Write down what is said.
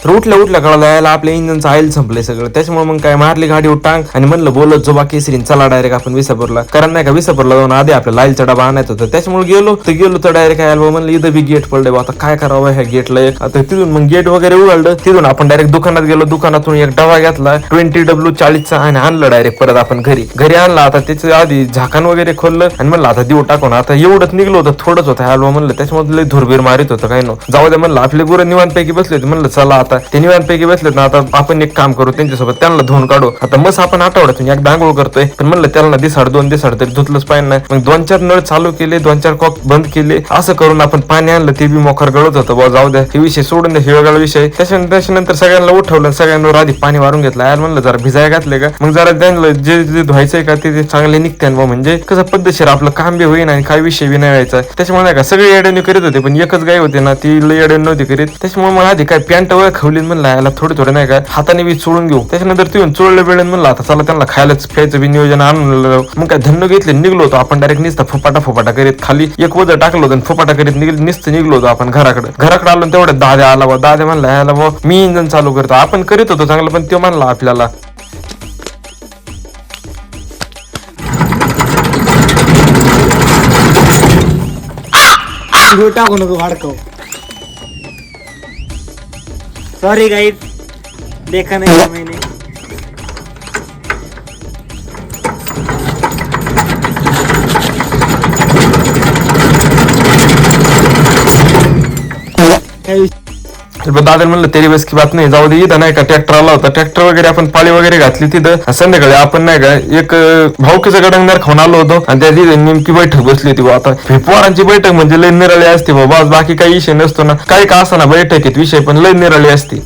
तर उठल्या कळालं यायला आपल्या इंजनचं ऑइल संपलंय सगळं. त्याच्यामुळे मग काय मारली गाडी टांग आणि म्हणलं बोलत जोबा केसरीन चला डायरेक्ट आपण विसापूरला. कारण नाही का विसापूरला जाऊन आधी आपल्याला ऑइलचा डबा आणायचा होता. त्याच्यामुळे गेलो तर डायरेक्ट यायला म्हणलं इथं बी गेट पडले. आता काय करावं ह्या गेटला एक. आता तिथून मग गेट वगैरे उघडलं. तिथून आपण डायरेक्ट दुकानात गेलो. दुकानातून एक डबा घेतला 20W40चा आणि आणलं डायरेक्ट परत आपण घरी आणला. आता त्याचं आधी झाकण वगैरे खोललं आणि म्हणलं आता देऊ टाकून. आता एवढंच निघलं होतं, थोडंच होतं हलवा म्हणलं. त्याच्यामध्ये धुरबीर मारित होतं काय नो. जाऊ दे म्हणलं, आपले गुरं निवांतपैकी बसले होते. म्हणलं चला आता ते निवांतपैकी बसलेत ना, आता आपण एक काम करू त्यांच्यासोबत, त्यांना धुवून काढू. आता मस्त आपण आठवड्यातून एकदा आंघोळ करतोय, पण म्हणलं त्याला दिसाड 2 दिसाड तरी धुतलंच पाहिजे नाही. मग 2-4 नळ चालू केले, 2-4 कॉक बंद केले. असं करून आपण पाणी आणलं. ते बी मोखर गळत होतं. बा जाऊ द्या, हे विषय सोडून द्या, हे वेगळा विषय. त्याच्यानंतर सगळ्यांना उठवलं, सगळ्यांवर आधी पाणी वारून घेतलं. यार म्हणलं जरा भिजाय घातले का, मग जरा त्यांना जे धुवायचंय का ते चांगले निघते. म्हणजे कसं पद्धतशीर आपलं काम बी होईन आणि काही विषय बी नाही व्हायचा. त्याच्यामुळे नाही का सगळे येड्याने करीत होते, पण एकच गाय होते ना, ती लय येड्याने नव्हती करीत. त्याच्यामुळे मला आधी काय पॅन्ट वगैरे खवली म्हणलं याला थोडे नाही का हाताने बी चोळून घेऊ. त्याच्यानंतर तिथून चोळलं वेळेन म्हणलं आता चला त्यांना खायलाच प्यायचं बी नियोजन आणलं. मग काय धन्न घेतले, निघलो होतो आपण डायरेक्ट. नुसता फुपाटा करीत खाली एक वजन टाकलं होतं, फुपाटा करीत नुसतं निघलो होतो आपण घराकडे आलो. तेवढ्या दाद्या आला. दाद्या म्हणला याला मी इंजन चालू करतो. आपण करीत होतो चांगलं, पण तो म्हणला आपल्याला टाकू नको भाडकव. सॉरी गाइस, देखा नहीं था मैंने. दादा म्हणलं तेरी बस की बात नाही, जाऊ दे. इथं नाही का ट्रॅक्टर आला होता. ट्रॅक्टर वगैरे आपण पाळी वगैरे घातली तिथं. संध्याकाळी आपण नाही का एक भाऊकीचं गडंगदार खाऊन आलो होतो आणि त्या तिथे नेमकी बैठक बसली होती. आता पोरांची बैठक म्हणजे लय निराळी असते बाबा. बाकी काही विषय नसतो ना, काही का असा ना बैठकीत विषय पण लय निराळी असते.